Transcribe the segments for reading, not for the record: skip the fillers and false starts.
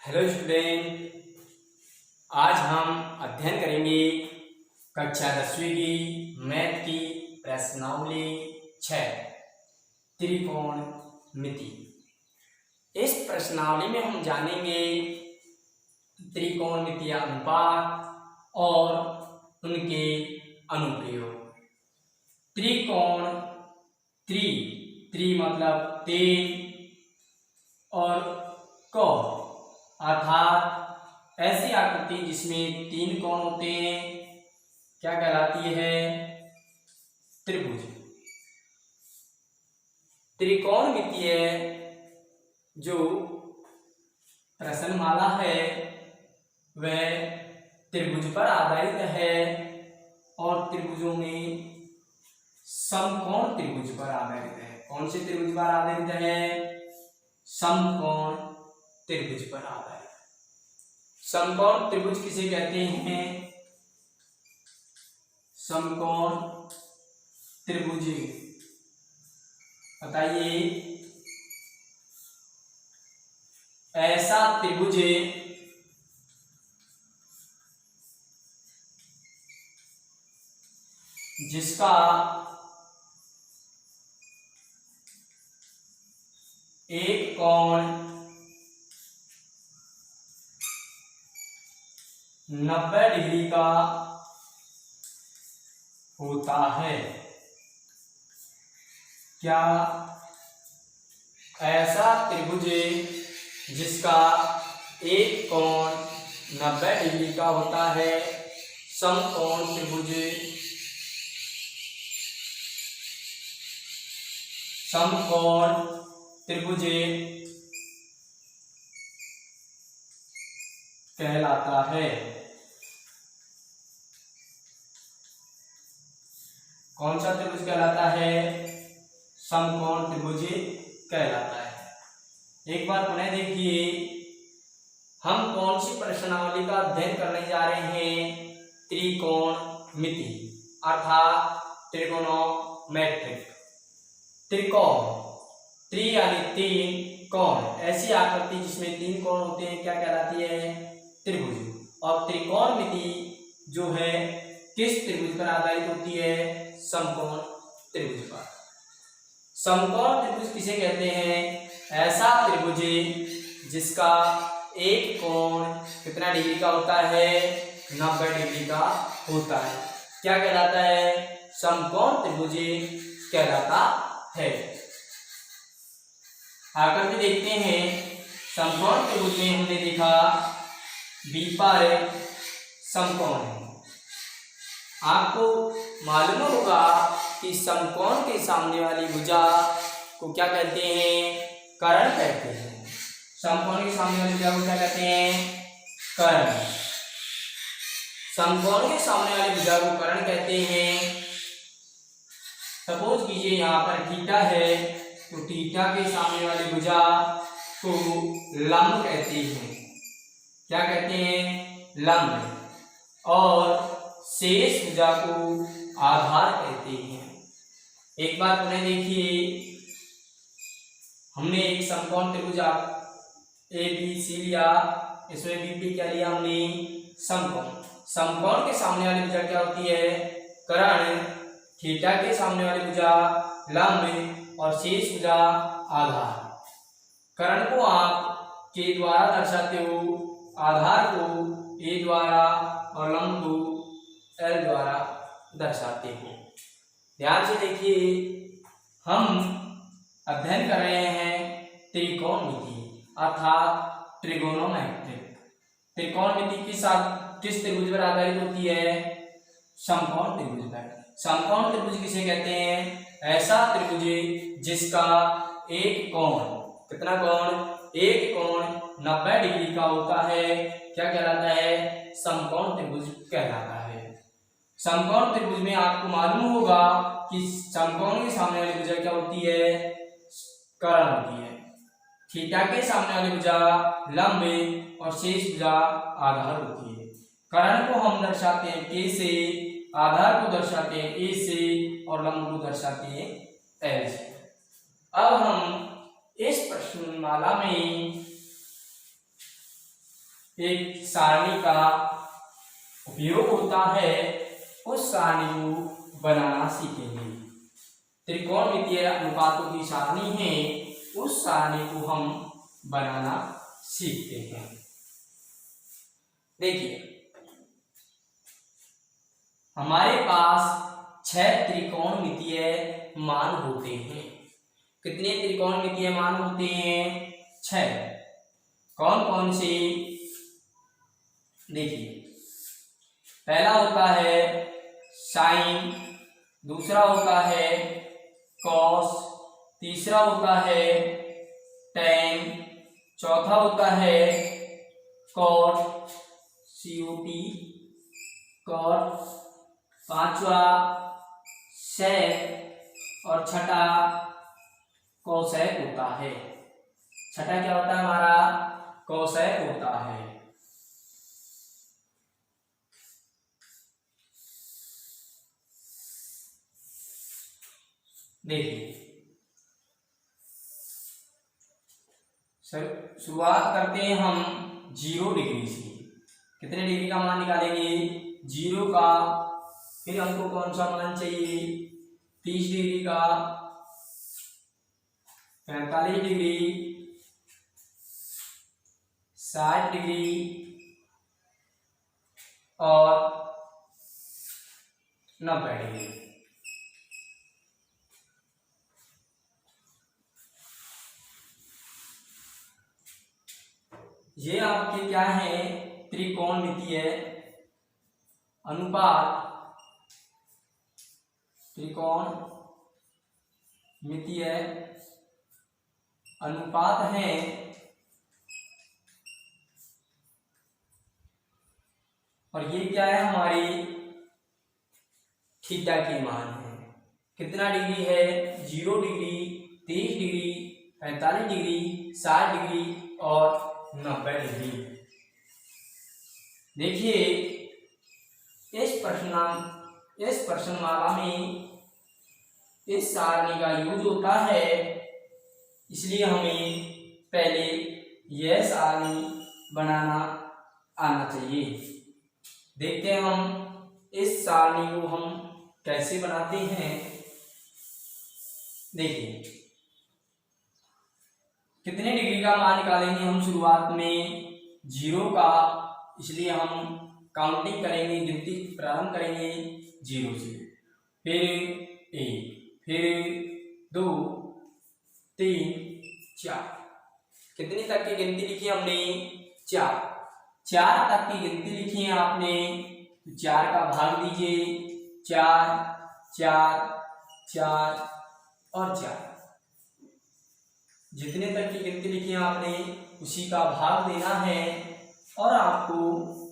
Hello student, आज हम अध्ययन करेंगे कक्षा 10वीं की मैथ की प्रश्नावली 6 त्रिकोणमिति। इस प्रश्नावली में हम जानेंगे त्रिकोणमितीय अनुपात और उनके अनुप्रयोग। त्रिकोण त्रि मतलब तीन और कोण अर्थात ऐसी आकृति जिसमें तीन कोण होते हैं क्या कहलाती है? त्रिभुज। त्रिकोणमितीय जो प्रश्नमाला है वह त्रिभुज पर आधारित है और त्रिभुजों में समकोण त्रिभुज पर आधारित है। कौन से त्रिभुज पर आधारित है? समकोण त्रिभुज पर आधारित। समकोण त्रिभुज किसे कहते हैं? समकोण त्रिभुज बताइए। ऐसा त्रिभुज जिसका एक कोण 90 डिग्री का होता है। क्या ऐसा त्रिभुज जिसका एक कोण 90 डिग्री का होता है समकोण त्रिभुज कहलाता है? कौन सा त्रिभुज कहलाता है? समकोण त्रिभुज कहलाता है। एक बार पुनः देखिए, हम कौन सी प्रश्नावली का अध्ययन करने जा रहे हैं? त्रिकोणमिति अर्थात ट्रिगोनोमेट्रिक। त्रिकोण त्रि यानी तीन, कोण ऐसी आकृति जिसमें तीन कोण होते हैं क्या कहलाती है? त्रिभुज। और त्रिकोणमिति जो है किस त्रिभुज पर आधारित होती है? समकोण त्रिभुज पर। समकोण त्रिभुज किसे कहते हैं? ऐसा त्रिभुज जिसका एक कोण कितना डिग्री का होता है? 90 डिग्री का होता है। क्या कहलाता है? समकोण त्रिभुज कहलाता है। आकृति देखते हैं। समकोण त्रिभुज में हमने देखा बी पर समकोण है। आपको मालूम होगा कि समकोण के सामने वाली भुजा को क्या कहते हैं? कर्ण कहते हैं। समकोण के सामने वाली भुजा को क्या कहते हैं? कर्ण। समकोण के सामने वाली भुजा को कर्ण कहते हैं। सपोज कीजिए यहाँ पर थीटा है तो थीटा के सामने वाली भुजा को लंब कहते हैं। क्या कहते हैं? लंब। और शेष भुजा को आधार कहते हैं। एक बार पुनः देखिए, हमने एक समकोण त्रिभुज ए बी सी लिया, इसमें बी पी क्या लिया हमने? समकोण। समकोण के सामने वाली भुजा क्या होती है? कर्ण। थीटा के सामने वाली भुजा लंब और शेष भुजा आधार। कर्ण को आप के द्वारा दर्शाते हो, आधार को ए द्वारा और लंब को एल द्वारा दर्शाते हो। ध्यान से देखिए, हम अध्ययन कर रहे हैं त्रिकोणमिति अर्थात ट्रिगोनोमेट्रिक। त्रिकोणमिति किस त्रिभुज पर आधारित होती है? समकोण त्रिभुज पर। समकोण त्रिभुज किसे कहते हैं? ऐसा त्रिभुज जिसका एक कोण कितना कोण? एक कोण 90 डिग्री का होता है। क्या कहलाता है? समकोण त्रिभुज कहलाता है। समकोण त्रिभुज में आपको मालूम होगा कि समकोण के सामने वाली भुजा क्या होती है? कर्ण होती है। थीटा के सामने वाली भुजा लंब और शेष भुजा आधार होती है। कर्ण को हम दर्शाते हैं के से, आधार को दर्शाते हैं ए से और लंब को दर्शाते हैं एल से। अब हम इस प्रश्नमाला में एक सारणी का उपयोग होता है उस सारणी को बनाना सीखेंगे। त्रिकोणमितीय अनुपातों की सारणी है उस सारणी को हम बनाना सीखते हैं। देखिए हमारे पास 6 त्रिकोणमितीय मान होते हैं। कितने त्रिकोणमितीय मान होते हैं? 6। कौन कौन से? देखिए पहला होता है साइन, दूसरा होता है कॉस, तीसरा होता है टेन, चौथा होता है कॉट, COT कॉट, पांचवा सेक और छठा कोसेक होता है। छठा क्या होता है हमारा? कोसेक होता है। देखिए शुरुआत करते हैं हम 0 डिग्री से। कितने डिग्री का मान निकालेंगे? 0 का। फिर हमको कौन सा मान चाहिए? 30 डिग्री का, 45 डिग्री, 60 डिग्री और 90 डिग्री। ये आपके क्या है? त्रिकोणमितीय अनुपात, त्रिकोणमितीय अनुपात है और ये क्या है? हमारी थीटा के मान है। कितना डिग्री है? 0 डिग्री, 30 डिग्री, 45 डिग्री, 60 डिग्री और 90 डिग्री। देखिए इस प्रश्नमाला में इस सारणी का यूज होता है, इसलिए हमें पहले यह सारणी बनाना आना चाहिए। देखते हैं हम इस सारणी को हम कैसे बनाते हैं। देखिए कितने डिग्री का मान निकालेंगे हम? शुरुआत में 0 का, इसलिए हम काउंटिंग करेंगे, गिनती प्रारंभ करेंगे 0 से। फिर 1, फिर 2, 3, 4। कितनी तक की गिनती लिखी हमने? 4 तक की गिनती लिखी है आपने, तो 4 का भाग दीजिए। 4, 4, 4 और 4। जितने तक की गिनती लिखी है आपने उसी का भाग देना है और आपको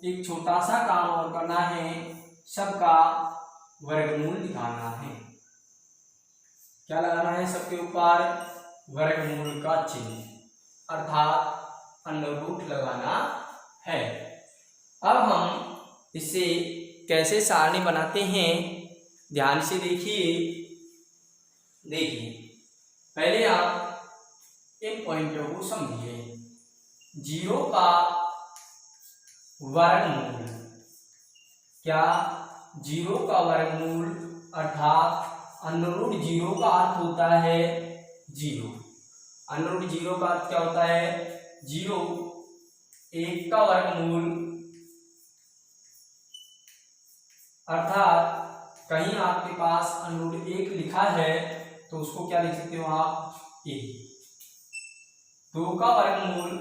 एक छोटा सा काम और करना है, सबका वर्गमूल निकालना है। क्या लगाना है? सबके ऊपर वर्गमूल का चिन्ह, अर्थात अंडररूट लगाना है। अब हम इसे कैसे सारणी बनाते हैं ध्यान से देखिए। पहले आप इन पॉइंटों को समझिए। 0 का वर्गमूल, क्या? 0 का वर्गमूल अर्थात अंडररूट 0 का अर्थ होता है 0। अंडररूट 0 का अर्थ क्या होता है? 0। 1 का वर्गमूल अर्थात कहीं आपके पास अंडररूट 1 लिखा है तो उसको क्या लिख सकते हो आप? 1। 2 का वर्गमूल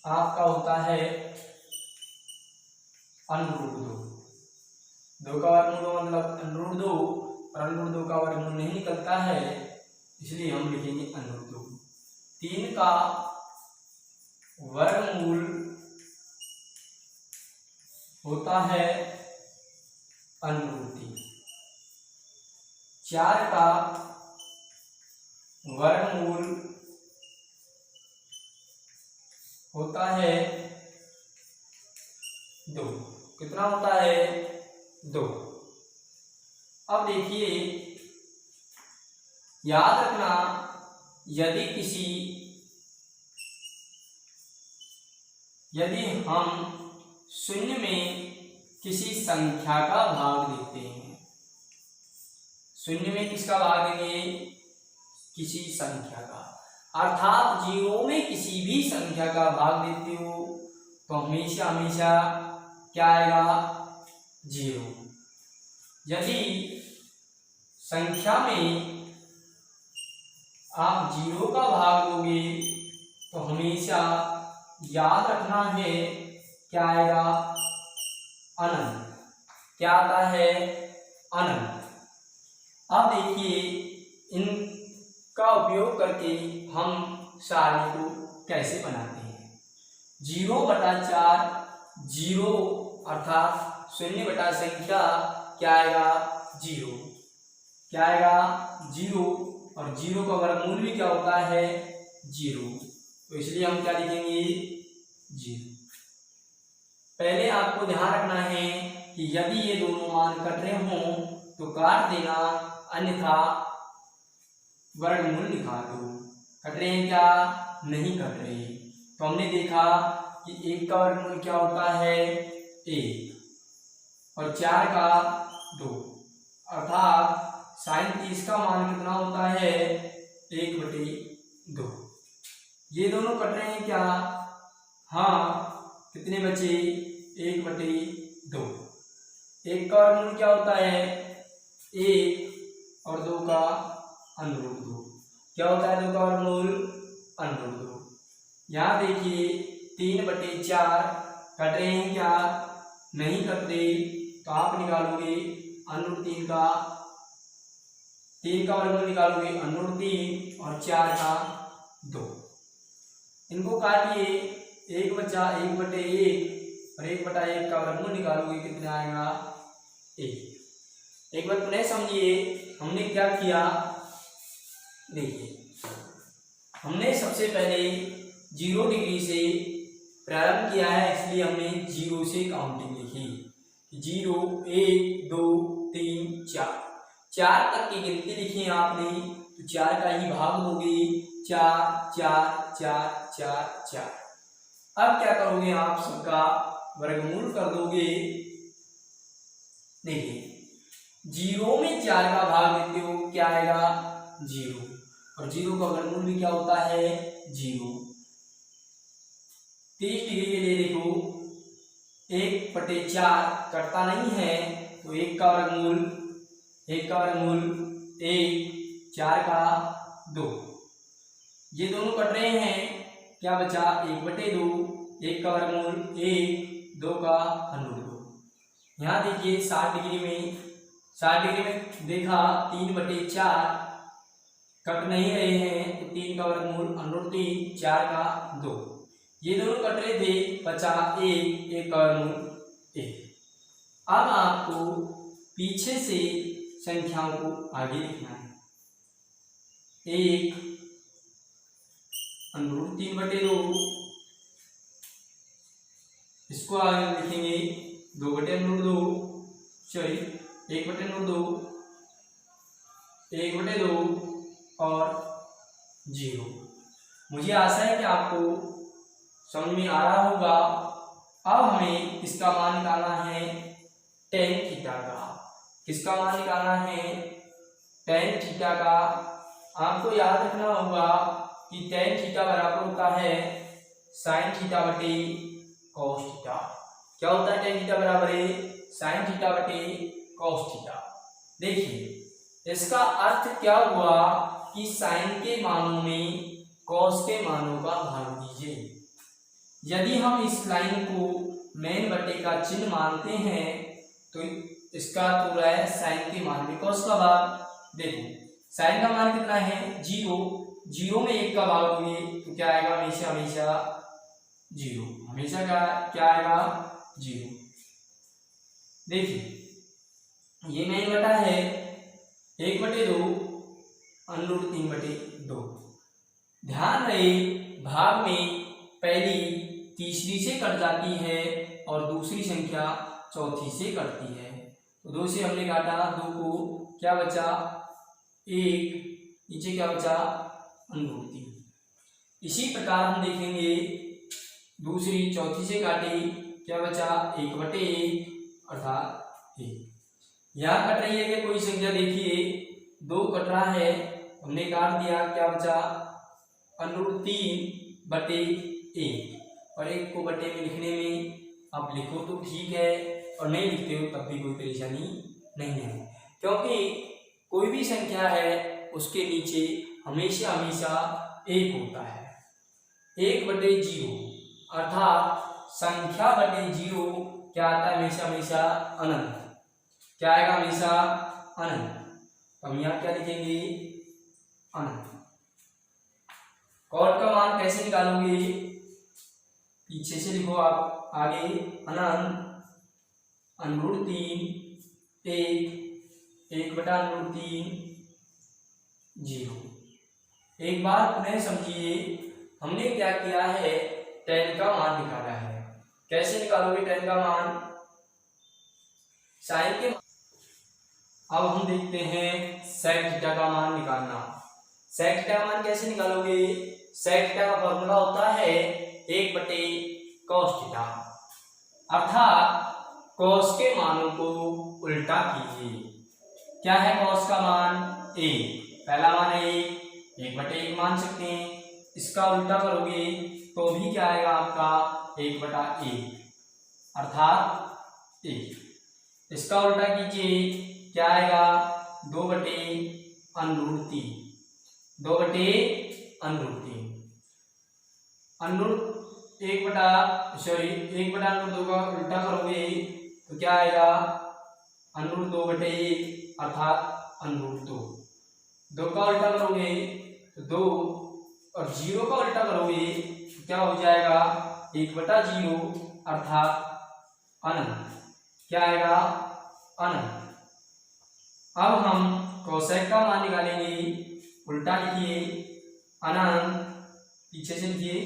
आपका होता है अंडररूट 2। 2 का वर्गमूल मतलब अंडररूट 2, और अंडररूट 2 का वर्गमूल नहीं निकलता है, इसलिए हम लिखेंगे अंडररूट 2। 3 का वर्गमूल होता है अंडररूट 3। 4 का वर्गमूल होता है 2। कितना होता है? 2। अब देखिए, याद रखना यदि हम शून्य में किसी संख्या का भाग देते हैं, शून्य में किसका भाग देंगे? किसी संख्या का, अर्थात 0 में किसी भी संख्या का भाग देते हो तो हमेशा हमेशा क्या आएगा? 0। यदि संख्या में आप 0 का भाग दोगे तो हमेशा याद रखना है क्या आएगा? अनंत। क्या आता है? अनंत। अब देखिए इनका उपयोग करके हम सारणी को कैसे बनाते हैं। 0/4 0 अर्थात 0 संख्या क्या आएगा? 0। क्या आएगा? 0। और 0 का वर्गमूल भी क्या होता है? 0। तो इसलिए हम क्या लिखेंगे? 0। पहले आपको ध्यान रखना है कि यदि ये दोनों मान कट रहे हों तो काट देना, अन्यथा वर्गमूल निकाल दो। कट रहे हैं क्या? नहीं कट रहे। तो हमने देखा कि 1 का वर्गमूल क्या होता है? 1 और 4 का 2, अर्थात sin 30 का मान कितना होता है? 1/2। ये दोनों कट रहे हैं क्या? हाँ। कितने बचे? 1/2। 1 का वर्गमूल क्या होता है? 1 और 2 का √2। क्या होता है 2 का वर्गमूल? √2। यहाँ देखिए 3/4 कट रहे हैं क्या? नहीं कट रहे। तो आप निकालोगे √3 का, 3 का वर्गमूल निकालोगे √3 और 4 का 2। इनको काटिए, 1 बचा 1/1 और 1/1 का वर्गमूल निकालोगे कितना आएगा? 1। एक बार पुनः समझिए हमने क्या किया। देखिए हमने सबसे पहले 0 डिग्री से प्रारंभ किया है, इसलिए हमने 0 से काउंटिंग लिखी। 0 1 2 3 4, 4 तक की गिनती लिखी है आपने, तो 4 का ही भाग दोगे। 4 4 4 4 4। अब क्या करोगे? आप सबका वर्गमूल कर दोगे। देखिए 0 में 4 का भाग देते हो, क्या आएगा? 0। और 0 का वर्गमूल भी क्या होता है? 0। 30 डिग्री के लिए देखो 1/4 कटता नहीं है, तो 1 का वर्गमूल 1, 4 का 2। ये दोनों कट रहे हैं, क्या बचा? 1/2। 1 का वर्गमूल 1, 2 का √2। यहाँ देखिए 60 डिग्री में देखा 3/4 कट नहीं रहे हैं, तो 3 का वर्गमूल √3, 4 का 2। ये दोनों कट रहे थे, बचा 1 का वर्गमूल 1। अब आपको पीछे से संख्याओं को आगे लिखना है। 1 √3/2, इसको आगे लिखेंगे 2/2, सॉरी 1/2, 1/2 और 0। मुझे आशा है कि आपको समझ में आ रहा होगा। अब हमें इसका मान निकालना है tan थीटा का। किसका मान निकालना है? tan थीटा का। आपको याद रखना होगा कि tan थीटा बराबर होता है sin थीटा बटे cos थीटा। क्या होता है? tan थीटा बराबर है sin थीटा बटे cos थीटा। देखिए इसका अर्थ क्या हुआ कि sin के मानों में cos के मानों का भाग दीजिए। यदि हम इस लाइन को मेन बटे का चिन्ह मानते हैं तो इसका तो है sin के मान में cos का भाग। देखो sin का मान कितना है? 0। 0 में 1 का भाग होंगे तो क्या आएगा? हमेशा 0। हमेशा क्या आएगा? 0। देखिए ये मेन बटा है 1/2 √3/2। ध्यान रहे भाग में पहली तीसरी से कट जाती है और दूसरी संख्या चौथी से कटती है। तो 2 से हमने काटा, 2 को क्या बचा? 1, नीचे क्या बचा? √3। इसी प्रकार हम देखेंगे दूसरी चौथी से काटी, क्या बचा 1/1 अर्थात 1। यहाँ कट रही है कि कोई संख्या, देखिए 2 कट रहा है, हमने काट दिया, क्या बचा √3/1। और 1 को बटे में लिखने में आप लिखो तो ठीक है और नहीं लिखते हो तब भी कोई परेशानी नहीं है, क्योंकि कोई भी संख्या है उसके नीचे हमेशा हमेशा 1 होता है। 1/0 अर्थात संख्या बटे 0 क्या आता है, हमेशा हमेशा अनंत। क्या आएगा, हमेशा अनंत। तो हम यहाँ क्या लिखेंगे, अनंत। कॉट का मान कैसे निकालोगे, पीछे से लिखो आप आगे, अनंत √3 1/√3 0। एक बार पुनः समझिए, हमने क्या किया है, tan का मान निकाला है। कैसे निकालोगे tan का मान, sin के। अब हम देखते हैं sec थीटा का मान निकालना। sec थीटा का मान कैसे निकालोगे, sec थीटा का फॉर्मूला होता है 1/cos थीटा, अर्थात cos के मानों को उल्टा कीजिए। क्या है cos का मान, 1, पहला मान है 1/1 मान सकते हैं। इसका उल्टा करोगे तो भी क्या आएगा आपका 1/1 अर्थात 1। इसका उल्टा कीजिए, क्या आएगा 2/√3 2/√3 1/√2 का उल्टा करोगे तो क्या आएगा √2/1 अर्थात √2। 2 का उल्टा करोगे तो 2 और 0 का उल्टा करोगे तो क्या हो जाएगा 1/0 अर्थात अनंत। क्या आएगा, अनंत। अब हम कोसेक का मान निकालेंगे, उल्टा लिखिए, अनंत, पीछे से लिखिए,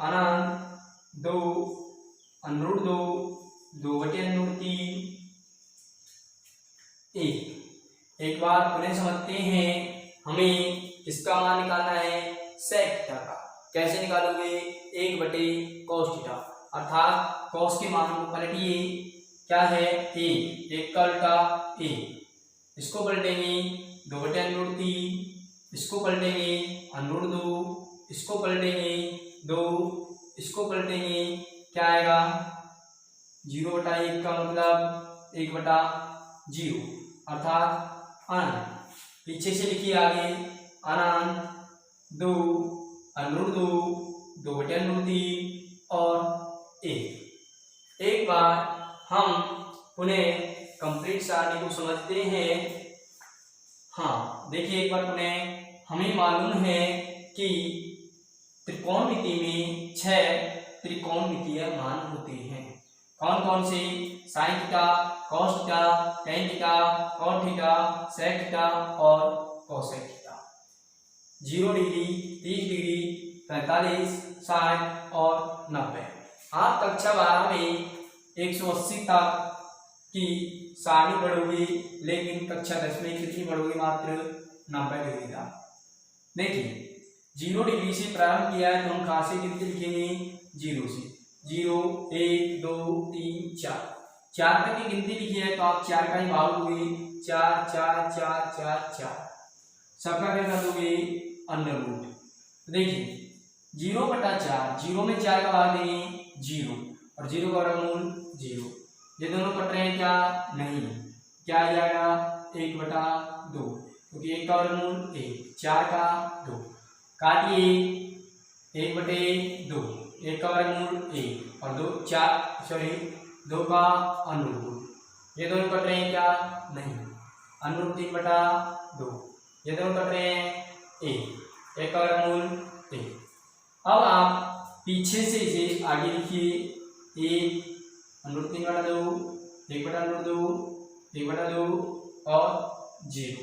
अनंत 2√2 2/√3 1। एक बार पुनः समझते हैं, हमें किसका मान निकालना है, सेक थीटा का। कैसे निकालोगे, 1/cos थीटा, अर्थात cos के मान को पलटिए, क्या है 1 का उल्टा 1, इसको पलटेंगे 2/√3, इसको पलटेंगे √2, इसको पलटेंगे 2, इसको पलटेंगे, क्या आएगा 0/1 का मतलब 1/0 अर्थात अनंत। पीछे से लिखिए आगे, अनंत 2√2 2/√3 और 1। एक बार हम पुनः कंप्लीट सारणी को समझते हैं। हाँ देखिए, एक बार पुनः हमें मालूम है कि त्रिकोणमिति में 6 त्रिकोणमितीय मान होते हैं। कौन कौन से, sine theta, cos theta, tan theta, cot theta, sec theta और कोसेक थीटा। 0 डिग्री, 30 डिग्री, 45, 60 और 90। आप कक्षा 12 में 180 तक की सारणी पढ़ोगे, लेकिन कक्षा 10 में कितनी पढ़ोगे, मात्र 90 डिग्री तक। देखिए 0 डिग्री से प्रारंभ किया है तो हम कहाँ से गिनती लिखेंगे, 0 से। 0 1 2 3 4 4 तक की गिनती लिखी है तो आप 4 का ही भाग दोगे, 4 4 4 4 4, सबका क्या कर दोगे, अंडर रूट। तो देखिए 0/4, 0 में 4 का भाग देंगे 0 और 0 का वर्गमूल 0। ये दोनों कट रहे हैं क्या, नहीं, क्या आ जाएगा 1/2, क्योंकि 1 का वर्गमूल 1, 4 का 2, काटिए 1/2, 1 का वर्गमूल 1 और 2 का √2। ये दोनों कट रहे हैं क्या, नहीं, √3/2, ये दोनों कट रहे हैं 1 का वर्गमूल 1। अब आप पीछे से इसे आगे लिखिए, 1 √3/2, 1/2, 1/2 और 0।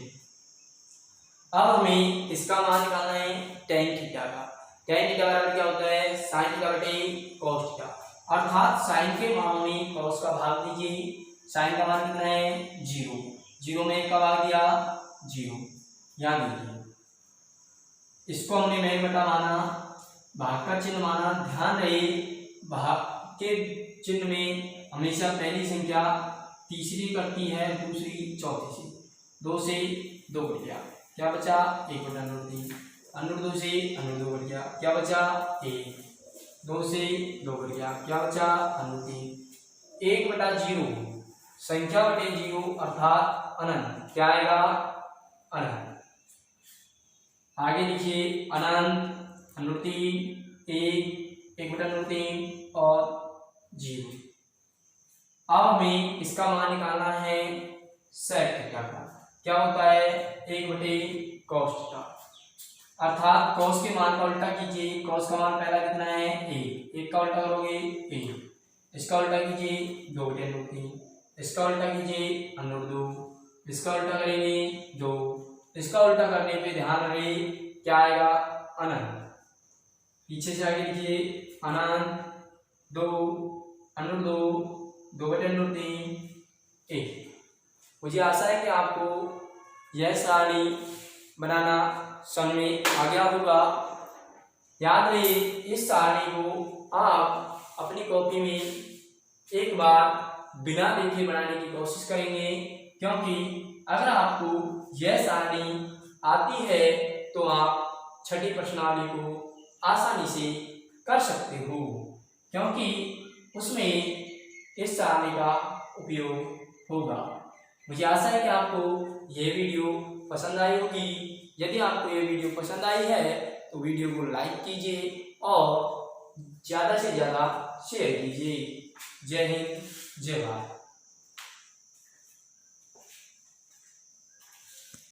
अब हमें इसका मान निकालना है tan थीटा का। tan थीटा बराबर क्या होता है, sin थीटा बटे cos थीटा, अर्थात sin के मान में cos का भाग दीजिए। sin का मान कितना है 0, 0 में 1 का भाग दिया 0, यहाँ देखिए इसको हमने मेल बटा माना, भाग का चिन्ह माना। ध्यान रहे भाग के चिन्ह में हमेशा पहली संख्या तीसरी करती है, दूसरी चौथी से। 2 से 2 कट गया, क्या बचा 1/√3। √2 से √2 कट गया, क्या बचा 1। 2 से 2 कट गया, क्या बचा √3। 1/0 संख्या बटे 0 अर्थात अनंत, क्या आएगा अनंत। आगे लिखिए अनंत, √3, 1, 1/√3 और 0। अब हमें इसका मान निकालना है sec थीटा का। क्या होता है 1/cos थीटा, अर्थात cos के मान का उल्टा कीजिए। cos का मान पहला कितना है 1, 1 का उल्टा करोगे 1, इसका उल्टा कीजिए 2/√3, इसका उल्टा कीजिए √2, इसका उल्टा करेंगे 2, इसका उल्टा करने पे ध्यान रहे क्या आएगा अनंत। पीछे से आगे लिखिए अनंत 2 √2 2/√3 1। मुझे आशा है कि आपको यह सारणी बनाना समझ में आ गया होगा। याद रहे इस सारणी को आप अपनी कॉपी में एक बार बिना देखे बनाने की कोशिश करेंगे, क्योंकि अगर आपको यह सारणी आती है तो आप छठी प्रश्नावली को आसानी से कर सकते हो, क्योंकि उसमें इस सारणी का उपयोग होगा। मुझे आशा है कि आपको यह वीडियो पसंद आई होगी। यदि आपको यह वीडियो पसंद आई है तो वीडियो को लाइक कीजिए और ज़्यादा से ज़्यादा शेयर कीजिए। जय हिंद, जय भारत।